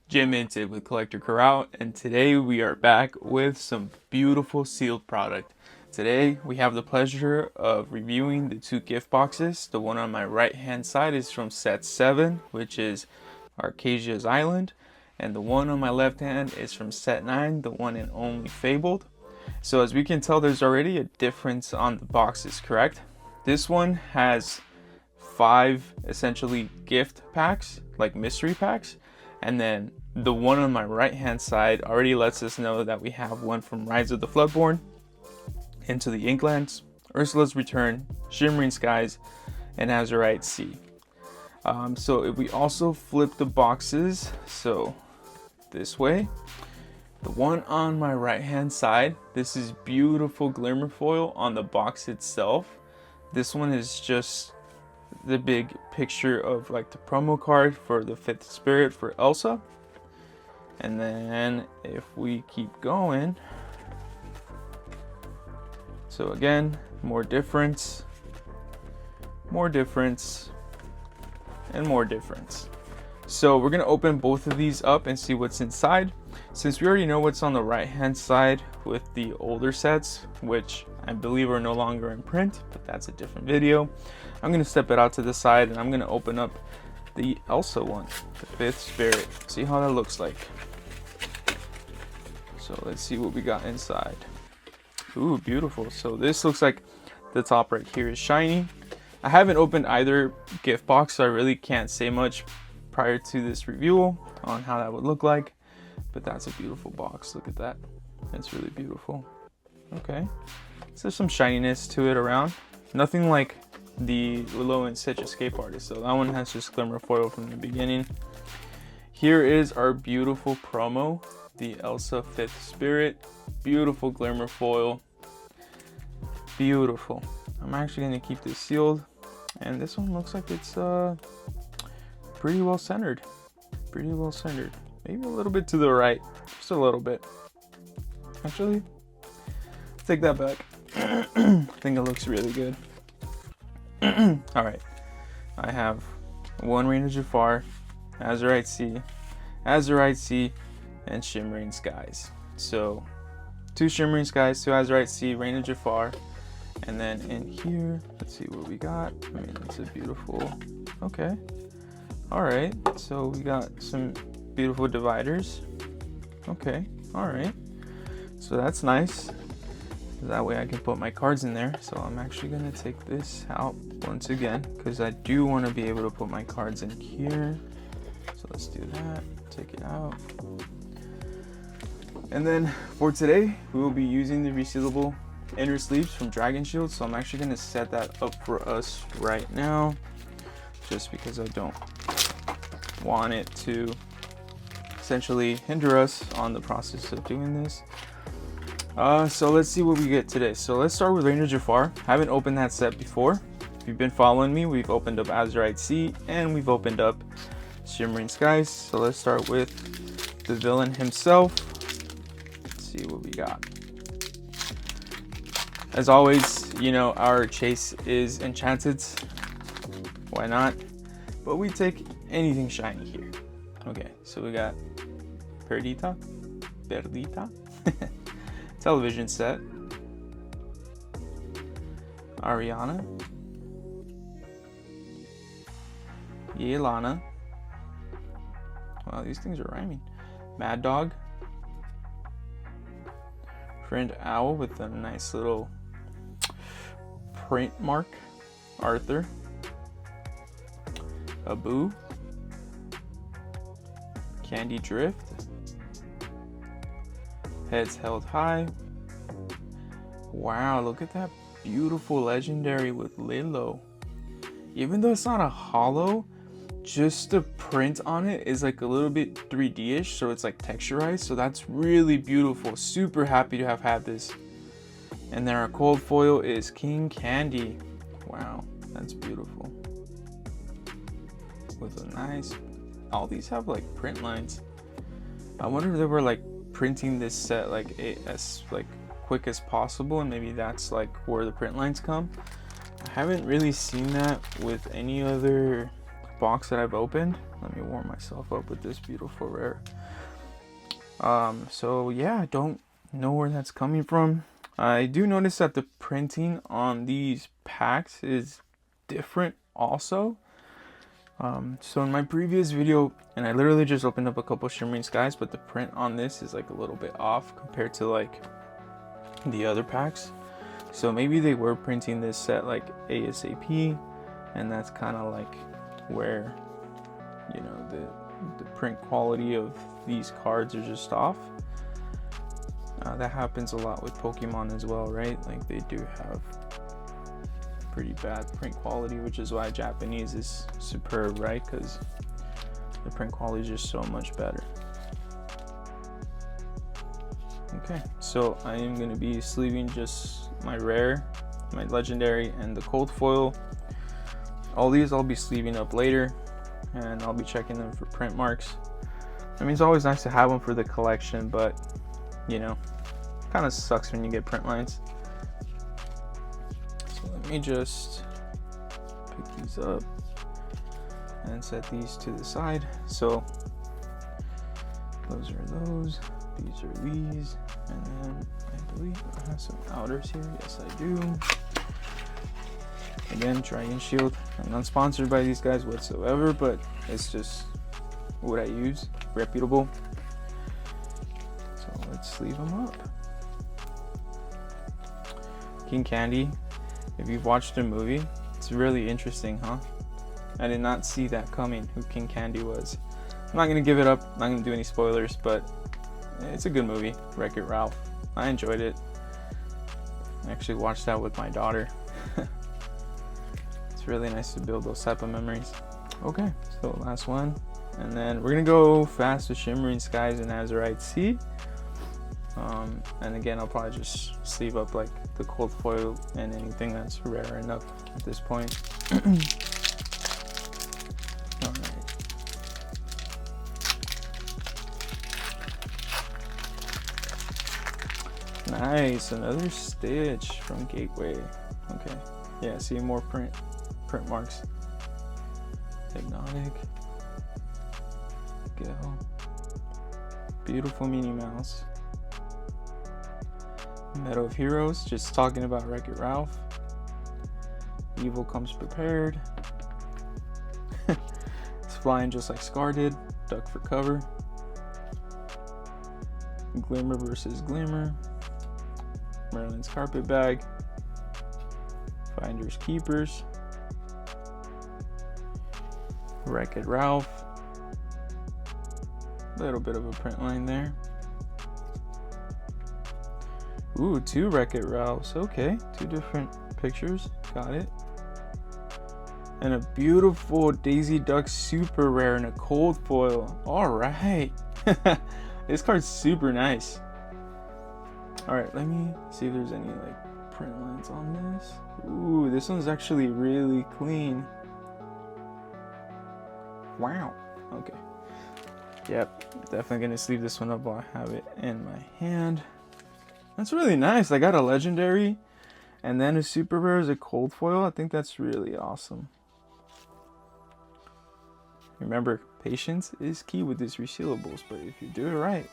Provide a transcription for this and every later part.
Jim Minted with Collector Corral, and today we are back with some beautiful sealed product. Today we have the pleasure of reviewing the two gift boxes. The one on my right hand side is from set 7, which is Arcasia's Island, and the one on my left hand is from set 9, the one and only Fabled. So as we can tell, there's already a difference on the boxes, correct? This one has 5 essentially gift packs, like mystery packs. And then the one on my right hand side already lets us know that we have one from Rise of the Floodborn, Into the Inklands, Ursula's Return, Shimmering Skies, and Azurite Sea. So if we also flip the boxes, so this way, the one on my right hand side, this is beautiful glimmer foil on the box itself. This one is just the big picture of like the promo card for the 5th spirit for Elsa. And then if we keep going, so again, more difference, and more difference. So we're gonna open both of these up and see what's inside. Since we already know what's on the right hand side with the older sets, which I believe are no longer in print, but that's a different video, I'm gonna step it out to the side and I'm gonna open up the Elsa one, the 5th spirit, see how that looks like. So let's see what we got inside. Ooh, beautiful. So this looks like the top right here is shiny. I haven't opened either gift box, so I really can't say much prior to this review on how that would look like, but that's a beautiful box. Look at that, it's really beautiful. Okay, so there's some shininess to it around, nothing like the Lilo and Stitch Escape Artist, so that one has just glimmer foil from the beginning. Here is our beautiful promo, the Elsa 5th spirit, beautiful glimmer foil, beautiful. I'm actually going to keep this sealed, and this one looks like it's pretty well centered, maybe a little bit to the right, just a little bit. Actually, take that back. I think it looks really good. All right, I have one Reign of Jafar, Azurite Sea, and Shimmering Skies. So 2 Shimmering Skies, 2 Azurite Sea, Reign of Jafar, and then in here, let's see what we got. I mean, it's a beautiful. Okay, all right. So we got some beautiful dividers. Okay, all right. So that's nice. That way I can put my cards in there. So I'm actually gonna take this out once again because I do want to be able to put my cards in here. So let's do that, take it out. And then for today, we will be using the resealable inner sleeves from Dragon Shield. So I'm actually gonna set that up for us right now, just because I don't want it to essentially hinder us on the process of doing this. So let's see what we get today. So let's start with Reign of Jafar. I haven't opened that set before. If you've been following me, we've opened up Azurite Sea and we've opened up Shimmering Skies. So let's start with the villain himself. Let's see what we got. As always, you know, our chase is enchanted. Why not? But we take anything shiny here. Okay, so we got Perdita. Television set, Ariana, Yelana. Wow, these things are rhyming. Mad Dog, Friend Owl with a nice little print mark, Arthur, Abu, Candy Drift, Heads Held High. Wow, look at that beautiful legendary with Lilo. Even though it's not a holo, just the print on it is like a little bit 3D-ish, so it's like texturized, so that's really beautiful. Super happy to have had this. And then our cold foil is King Candy. Wow, that's beautiful. With a nice, all these have like print lines. I wonder if they were like printing this set like as like quick as possible, and maybe that's like where the print lines come. I haven't really seen that with any other box that I've opened. Let me warm myself up with this beautiful rare. So yeah, I don't know where that's coming from. I do notice that the printing on these packs is different also. So in my previous video, and I literally just opened up a couple Shimmering Skies, but the print on this is like a little bit off compared to like the other packs. So maybe they were printing this set like ASAP, and that's kind of like where, you know, the print quality of these cards are just off. That happens a lot with Pokemon as well, right? Like they do have pretty bad print quality, which is why Japanese is superb, right? Because the print quality is just so much better. Okay, so I am going to be sleeving just my rare, my legendary, and the cold foil. All these I'll be sleeving up later, and I'll be checking them for print marks. I mean, it's always nice to have them for the collection, but you know, kind of sucks when you get print lines. So let me just pick these up and set these to the side. So those are those, these are these, and then I believe I have some outers here. Yes, I do. Again, Dragon Shield. I'm not sponsored by these guys whatsoever, but it's just what I use. Reputable. So let's sleeve them up. King Candy. If you've watched the movie, it's really interesting, huh? I did not see that coming, who King Candy was. I'm not gonna give it up. I'm not gonna do any spoilers, but it's a good movie. Wreck-It Ralph. I enjoyed it. I actually watched that with my daughter. It's really nice to build those type of memories. Okay, so last one. And then we're gonna go fast with Shimmering Skies and Azurite Sea. And again, I'll probably just sleeve up like the cold foil and anything that's rare enough at this point. Alright. Nice, another Stitch from Gateway. Okay, yeah, see more print marks. Hypnotic. Go. Beautiful Minnie Mouse. Meadow of Heroes, just talking about Wreck-It Ralph. Evil Comes Prepared. It's flying just like Scar did. Duck for cover. Glimmer versus Glimmer. Merlin's Carpet Bag. Finders Keepers. Wreck-It Ralph. Little bit of a print line there. Ooh, 2 Wreck-It Ralphs. Okay, 2 different pictures. Got it. And a beautiful Daisy Duck super rare in a cold foil. All right. This card's super nice. All right, let me see if there's any like print lines on this. Ooh, this one's actually really clean. Wow. Okay. Yep, definitely gonna sleeve this one up while I have it in my hand. That's really nice. I got a legendary and then a super rare as a cold foil. I think that's really awesome. Remember, patience is key with these resealables, but if you do it right,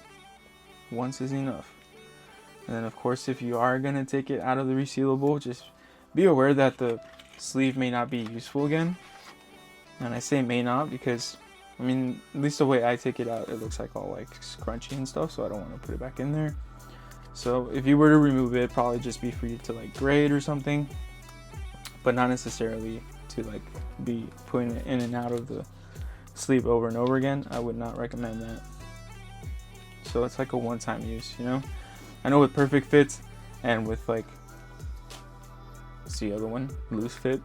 once is enough. And then of course, if you are gonna take it out of the resealable, just be aware that the sleeve may not be useful again. And I say may not because, I mean, at least the way I take it out, it looks like all like scrunchy and stuff, so I don't want to put it back in there. So if you were to remove it, probably just be for you to like grade or something, but not necessarily to like be putting it in and out of the sleeve over and over again. I would not recommend that. So it's like a one-time use, you know? I know with perfect fits and with like, what's the other one? Loose fit.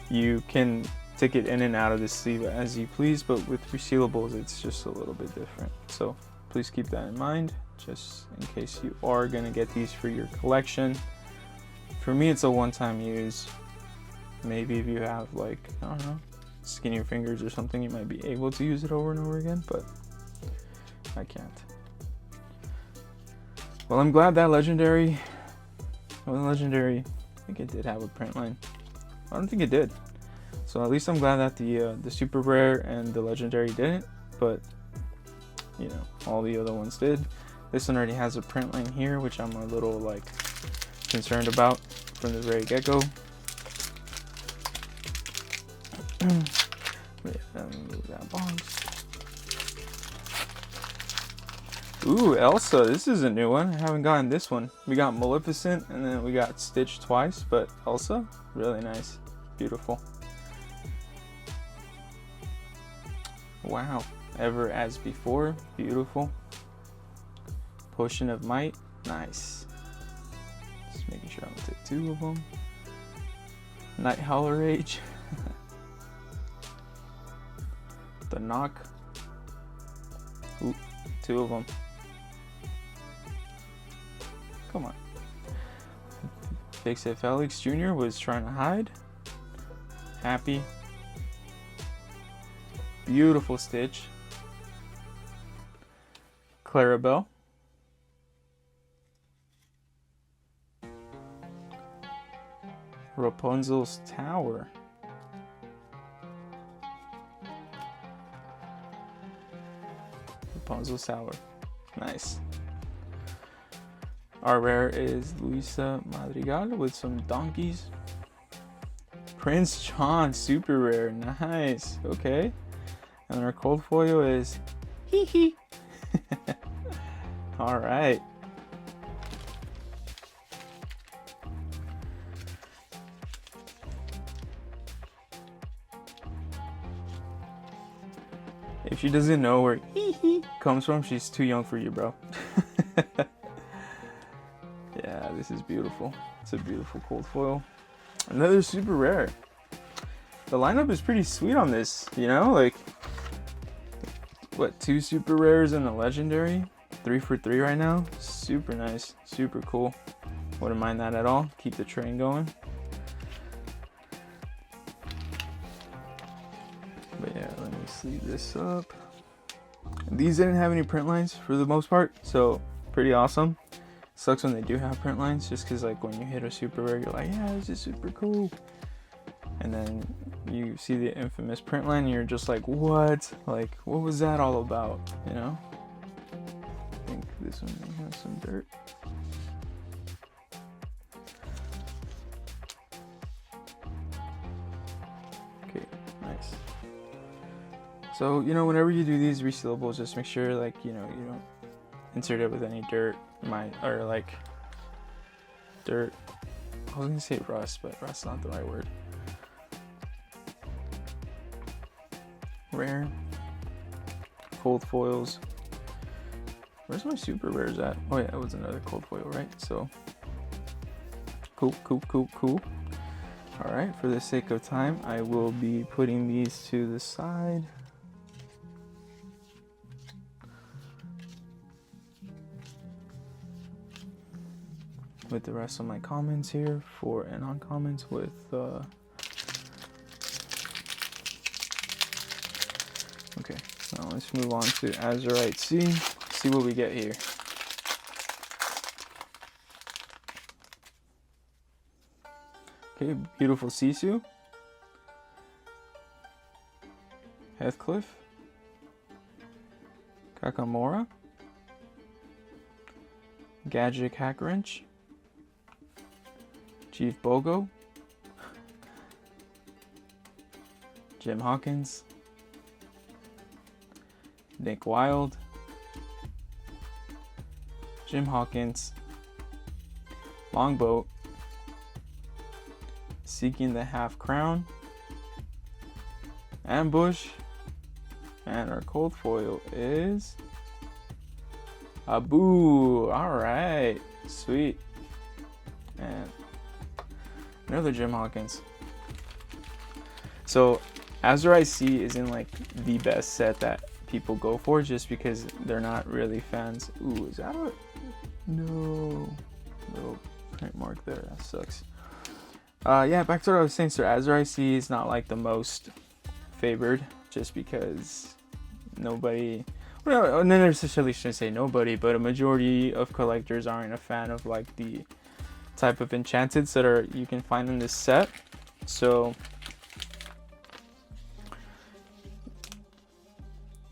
You can take it in and out of the sleeve as you please, but with resealables, it's just a little bit different. So please keep that in mind, just in case you are gonna get these for your collection. For me, it's a one-time use. Maybe if you have like, I don't know, skinnier fingers or something, you might be able to use it over and over again, but I can't. Well, I'm glad that legendary, I think it did have a print line. I don't think it did. So at least I'm glad that the super rare and the legendary didn't, but you know, all the other ones did. This one already has a print line here, which I'm a little like concerned about from the very get-go. Move that box. Ooh, Elsa, this is a new one. I haven't gotten this one. We got Maleficent and then we got Stitch twice, but Elsa, really nice. Beautiful. Wow, ever as before, beautiful. Potion of Might, nice. Just making sure I'm gonna take 2 of them. Night Howler Rage. The Knock. Ooh, 2 of them. Come on. Fix It Felix Jr. was trying to hide. Happy. Beautiful Stitch. Clarabelle. Rapunzel's Tower. Rapunzel's Tower. Nice. Our rare is Luisa Madrigal with some donkeys. Prince John, super rare. Nice. Okay. And our cold foil is hee hee. All right. If she doesn't know where hee hee comes from, she's too young for you, bro. Yeah, this is beautiful. It's a beautiful cold foil. Another super rare. The lineup is pretty sweet on this, you know, like what, 2 super rares and a legendary, 3 for 3 right now. Super nice, super cool. Wouldn't mind that at all. Keep the train going. But yeah, let me sleeve this up. These didn't have any print lines for the most part, so pretty awesome. Sucks when they do have print lines, just because like when you hit a super rare, you're like, yeah, this is super cool. And then you see the infamous print line and you're just like, what? Like, what was that all about? You know? I think this one has some dirt. Okay, nice. So, you know, whenever you do these resealables, just make sure, like, you know, you don't insert it with any dirt, or like dirt. I was gonna say rust, but rust's not the right word. Rare. Cold foils. Where's my super rares at? Oh yeah, it was another cold foil, right? So cool. All right, for the sake of time, I will be putting these to the side. With the rest of my comments here for and on comments with okay, now let's move on to Azurite C. See what we get here. Okay, beautiful Sisu. Heathcliff. Kakamora. Gadget Hackwrench. Chief Bogo. Jim Hawkins. Nick Wilde. Jim Hawkins. Longboat. Seeking the Half Crown. Ambush. And our cold foil is Abu. Alright. Sweet. And another Jim Hawkins. So Azurite C isn't like the best set that people go for just because they're not really fans. Ooh, is that a no little print mark there? That sucks. Yeah, back to what I was saying. So Azurite C is not like the most favored just because nobody, well, not necessarily shouldn't say nobody, but a majority of collectors aren't a fan of like the type of enchanteds that are you can find in this set. So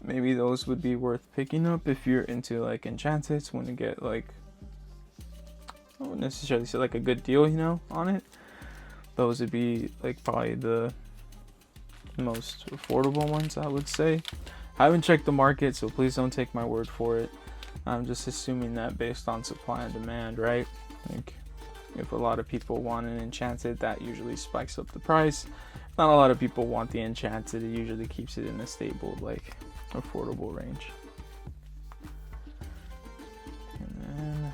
maybe those would be worth picking up if you're into like enchanteds, want to get like, I wouldn't necessarily say like a good deal, you know, on it. Those would be like probably the most affordable ones, I would say. I haven't checked the market, so please don't take my word for it. I'm just assuming that based on supply and demand, right? Like if a lot of people want an enchanted, that usually spikes up the price. If not a lot of people want the enchanted, it usually keeps it in a stable, like affordable range. And then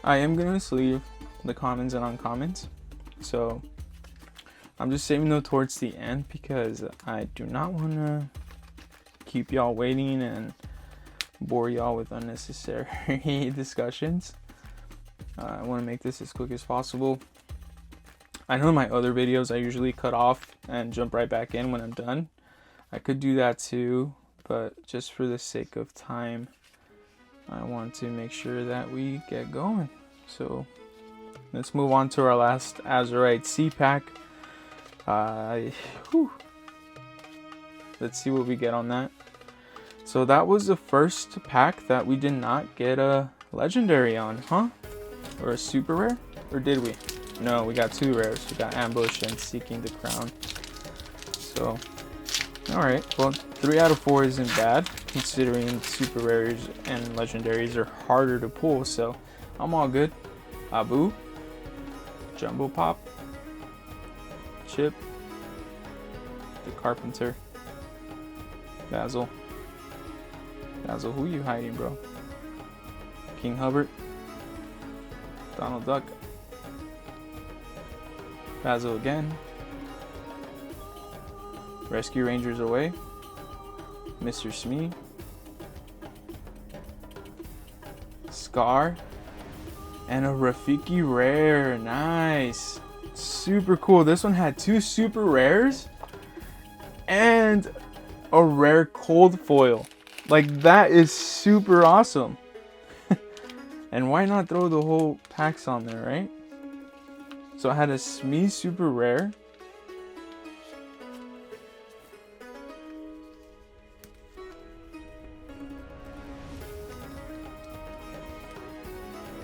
I am going to sleeve the commons and uncommons, so I'm just saving them towards the end because I do not want to keep y'all waiting and bore y'all with unnecessary discussions. I want to make this as quick as possible. I know in my other videos I usually cut off and jump right back in when I'm done. I could do that too, but just for the sake of time, I want to make sure that we get going. So let's move on to our last Azurite Sea pack. Let's see what we get on that. So that was the first pack that we did not get a legendary on, huh? Or a super rare? Or did we? No, we got 2 rares. We got Ambush and Seeking the Crown. So, alright. Well, 3 out of 4 isn't bad, considering super rares and legendaries are harder to pull. So, I'm all good. Abu. Jumbo Pop. Chip. The Carpenter. Basil. Basil, who you hiding, bro? King Hubbard. Donald Duck. Basil again. Rescue Rangers away. Mr. Smee. Scar. And a Rafiki rare. Nice. Super cool. This one had 2 super rares and a rare cold foil. Like, that is super awesome. And why not throw the whole packs on there, right? So I had a Smee super rare.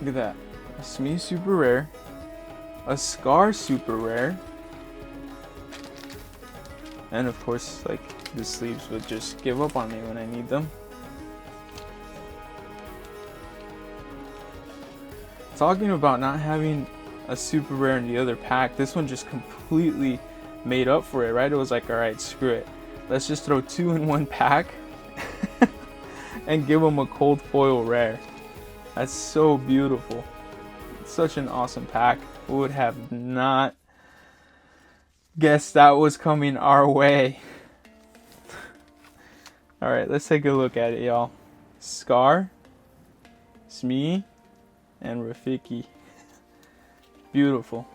Look at that. A Smee super rare. A Scar super rare. And of course, like, the sleeves would just give up on me when I need them. Talking about not having a super rare in the other pack, this one just completely made up for it, right? It was like, alright, screw it. Let's just throw 2 in one pack and give them a cold foil rare. That's so beautiful. It's such an awesome pack. Who would have not guessed that was coming our way? Alright, let's take a look at it, y'all. Scar, Smee, and Rafiki. Beautiful.